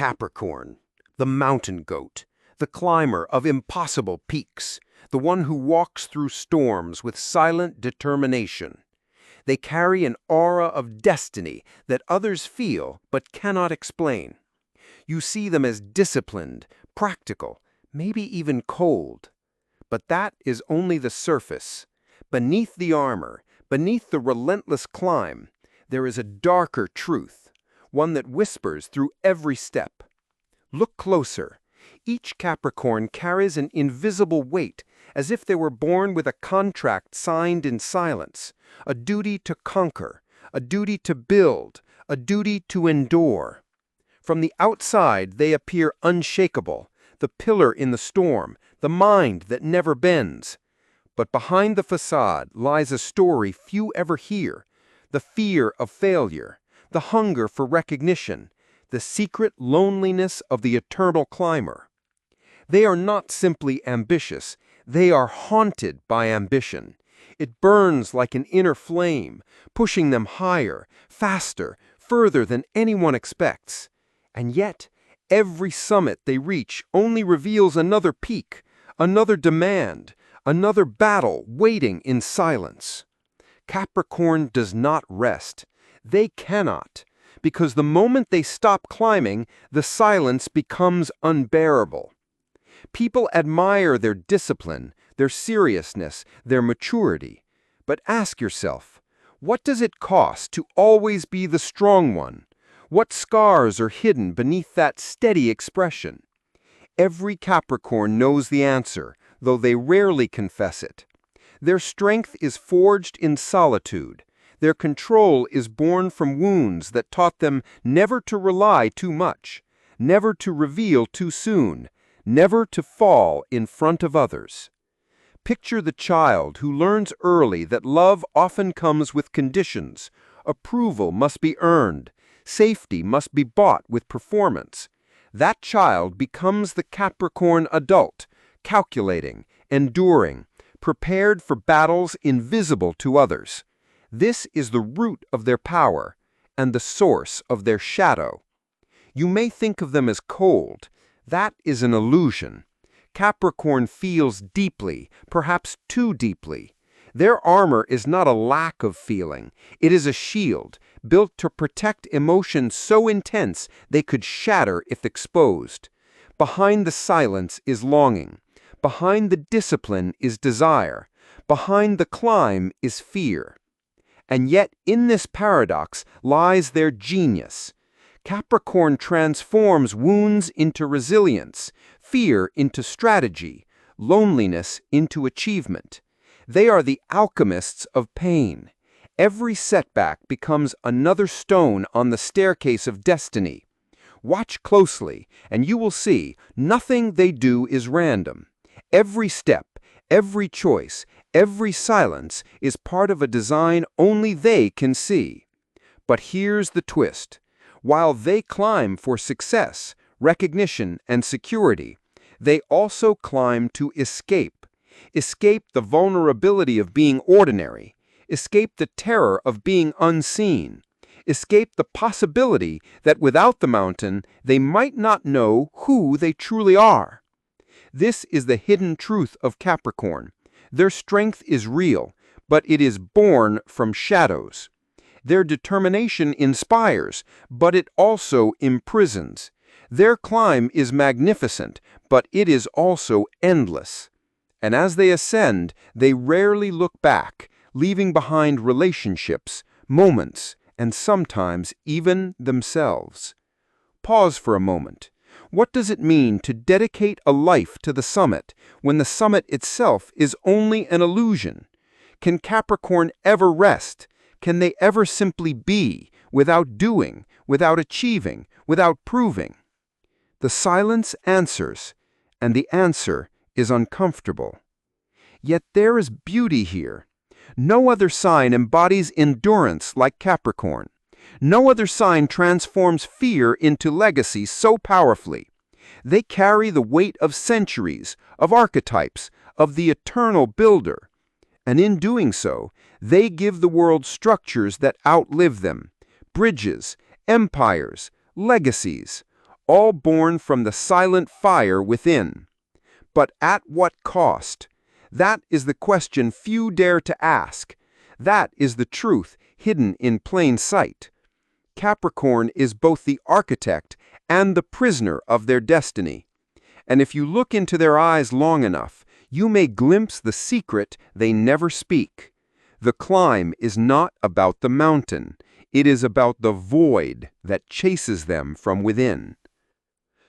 Capricorn, the mountain goat, the climber of impossible peaks, the one who walks through storms with silent determination. They carry an aura of destiny that others feel but cannot explain. You see them as disciplined, practical, maybe even cold. But that is only the surface. Beneath the armor, beneath the relentless climb, there is a darker truth, one that whispers through every step. Look closer. Each Capricorn carries an invisible weight, as if they were born with a contract signed in silence, a duty to conquer, a duty to build, a duty to endure. From the outside, they appear unshakable, the pillar in the storm, the mind that never bends. But behind the facade lies a story few ever hear, the fear of failure, the hunger for recognition, the secret loneliness of the eternal climber. They are not simply ambitious, they are haunted by ambition. It burns like an inner flame, pushing them higher, faster, further than anyone expects. And yet, every summit they reach only reveals another peak, another demand, another battle waiting in silence. Capricorn does not rest. They cannot, because the moment they stop climbing, the silence becomes unbearable. People admire their discipline, their seriousness, their maturity. But ask yourself, what does it cost to always be the strong one? What scars are hidden beneath that steady expression? Every Capricorn knows the answer, though they rarely confess it. Their strength is forged in solitude. Their control is born from wounds that taught them never to rely too much, never to reveal too soon, never to fall in front of others. Picture the child who learns early that love often comes with conditions. Approval must be earned. Safety must be bought with performance. That child becomes the Capricorn adult, calculating, enduring, prepared for battles invisible to others. This is the root of their power and the source of their shadow. You may think of them as cold. That is an illusion. Capricorn feels deeply, perhaps too deeply. Their armor is not a lack of feeling. It is a shield, built to protect emotions so intense they could shatter if exposed. Behind the silence is longing. Behind the discipline is desire. Behind the climb is fear. And yet in this paradox lies their genius. Capricorn transforms wounds into resilience, fear into strategy, loneliness into achievement. They are the alchemists of pain. Every setback becomes another stone on the staircase of destiny. Watch closely, and you will see nothing they do is random. Every step, every choice, every silence is part of a design only they can see. But here's the twist. While they climb for success, recognition, and security, they also climb to escape. Escape the vulnerability of being ordinary. Escape the terror of being unseen. Escape the possibility that without the mountain, they might not know who they truly are. This is the hidden truth of Capricorn. Their strength is real, but it is born from shadows. Their determination inspires, but it also imprisons. Their climb is magnificent, but it is also endless. And as they ascend, they rarely look back, leaving behind relationships, moments, and sometimes even themselves. Pause for a moment. What does it mean to dedicate a life to the summit when the summit itself is only an illusion? Can Capricorn ever rest? Can they ever simply be, without doing, without achieving, without proving? The silence answers, and the answer is uncomfortable. Yet there is beauty here. No other sign embodies endurance like Capricorn. No other sign transforms fear into legacy so powerfully. They carry the weight of centuries, of archetypes, of the eternal builder. And in doing so, they give the world structures that outlive them, bridges, empires, legacies, all born from the silent fire within. But at what cost? That is the question few dare to ask. That is the truth hidden in plain sight. Capricorn is both the architect and the prisoner of their destiny. And if you look into their eyes long enough, you may glimpse the secret they never speak. The climb is not about the mountain. It is about the void that chases them from within.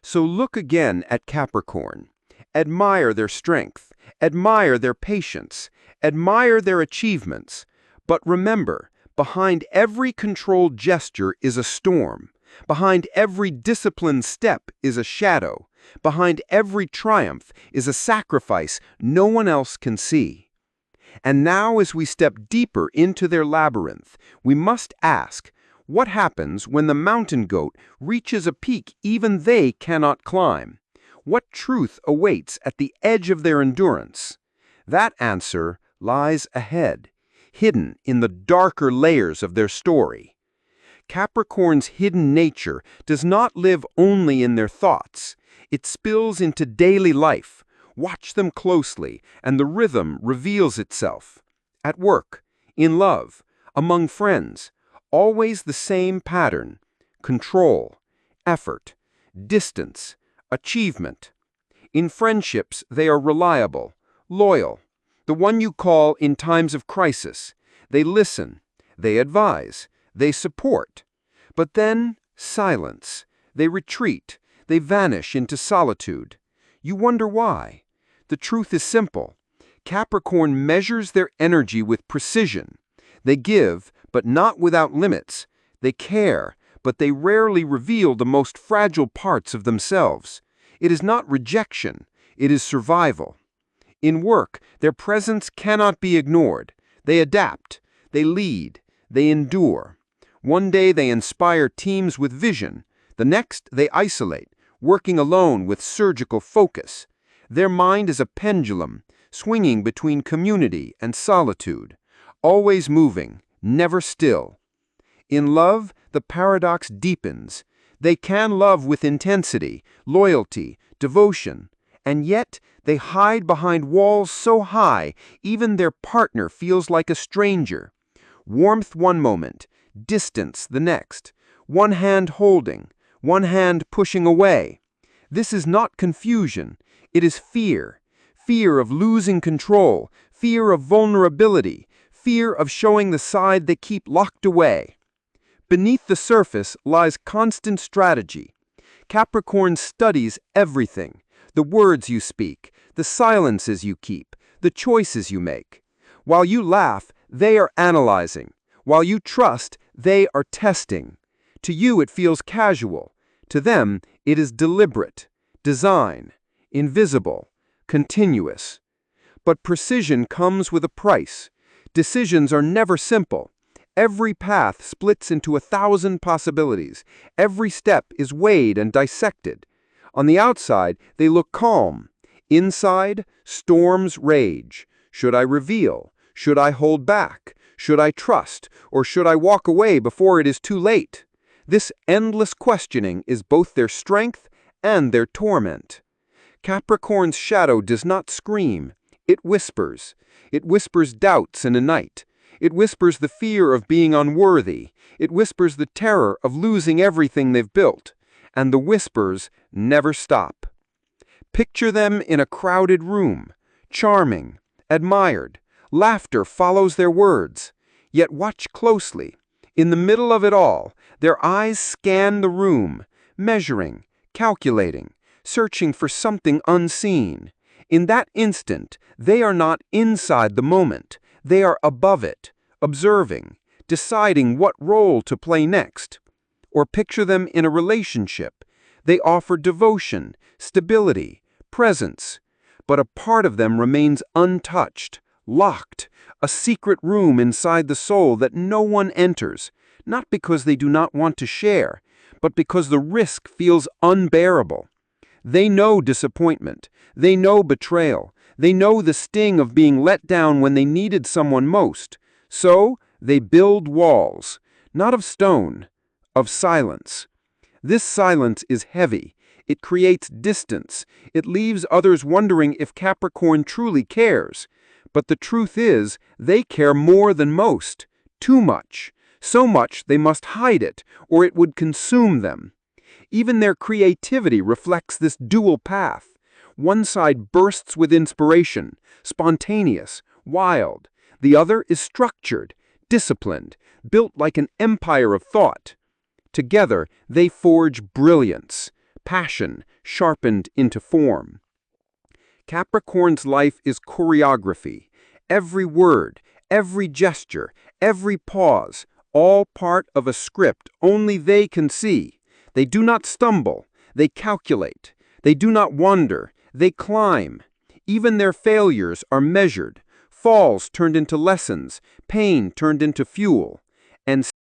So look again at Capricorn. Admire their strength. Admire their patience. Admire their achievements. But remember, behind every controlled gesture is a storm. Behind every disciplined step is a shadow. Behind every triumph is a sacrifice no one else can see. And now, as we step deeper into their labyrinth, we must ask, what happens when the mountain goat reaches a peak even they cannot climb? What truth awaits at the edge of their endurance? That answer lies ahead, hidden in the darker layers of their story. Capricorn's hidden nature does not live only in their thoughts. It spills into daily life. Watch them closely, and the rhythm reveals itself. At work, in love, among friends, always the same pattern: control, effort, distance, achievement. In friendships, they are reliable, loyal, the one you call in times of crisis. They listen, they advise, they support. But then, silence. They retreat, they vanish into solitude. You wonder why. The truth is simple. Capricorn measures their energy with precision. They give, but not without limits. They care, but they rarely reveal the most fragile parts of themselves. It is not rejection, it is survival. In work, their presence cannot be ignored. They adapt, they lead, they endure. One day they inspire teams with vision. The next they isolate, working alone with surgical focus. Their mind is a pendulum, swinging between community and solitude, always moving, never still. In love, the paradox deepens. They can love with intensity, loyalty, devotion, and yet they hide behind walls so high, even their partner feels like a stranger. Warmth one moment, distance the next, one hand holding, one hand pushing away. This is not confusion. It is fear. Fear of losing control, fear of vulnerability, fear of showing the side they keep locked away. Beneath the surface lies constant strategy. Capricorn studies everything: the words you speak, the silences you keep, the choices you make. While you laugh, they are analyzing. While you trust, they are testing. To you it feels casual. To them it is deliberate, design, invisible, continuous. But precision comes with a price. Decisions are never simple. Every path splits into 1,000 possibilities. Every step is weighed and dissected. On the outside, they look calm. Inside, storms rage. Should I reveal? Should I hold back? Should I trust? Or should I walk away before it is too late? This endless questioning is both their strength and their torment. Capricorn's shadow does not scream. It whispers. It whispers doubts in a night. It whispers the fear of being unworthy. It whispers the terror of losing everything they've built. And the whispers never stop. Picture them in a crowded room, charming, admired. Laughter follows their words. Yet watch closely. In the middle of it all, their eyes scan the room, measuring, calculating, searching for something unseen. In that instant, they are not inside the moment. They are above it, observing, deciding what role to play next. Or picture them in a relationship. They offer devotion, stability, presence. But a part of them remains untouched, locked, a secret room inside the soul that no one enters, not because they do not want to share, but because the risk feels unbearable. They know disappointment. They know betrayal. They know the sting of being let down when they needed someone most. So they build walls, not of stone, of silence. This silence is heavy. It creates distance. It leaves others wondering if Capricorn truly cares. But the truth is, they care more than most. Too much. So much they must hide it, or it would consume them. Even their creativity reflects this dual path. One side bursts with inspiration, spontaneous, wild. The other is structured, disciplined, built like an empire of thought. Together, they forge brilliance, passion sharpened into form. Capricorn's life is choreography. Every word, every gesture, every pause, all part of a script only they can see. They do not stumble, they calculate. They do not wander, they climb. Even their failures are measured, falls turned into lessons, pain turned into fuel. And